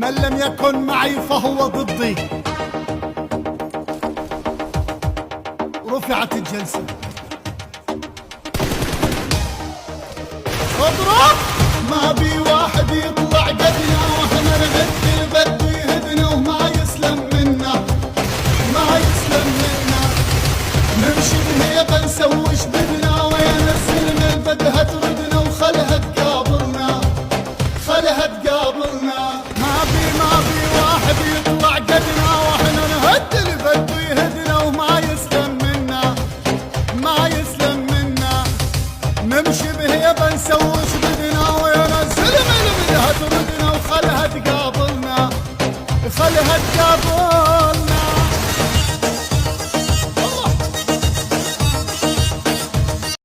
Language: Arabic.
من لم يكن معي فهو ضدي. رفعت الجلسة. اضرب. ما بي واحد يطلع قدنا واحنا نهد البد يهدنا وما يسلم منا، ما يسلم منا. نمشي بهيبة نسوش بدنا وين السلم البدها تردنا وخلها تقابلنا، خلها تقابلنا. ما بي واحد يطلع قدنا واحنا نهد البد يهدنا وما يسلم منا، ما يسلم منا. نمشي بهيبة نسوش بدنا وين السلم البدها تردنا وخلها تقابلنا، خلها تقابلنا.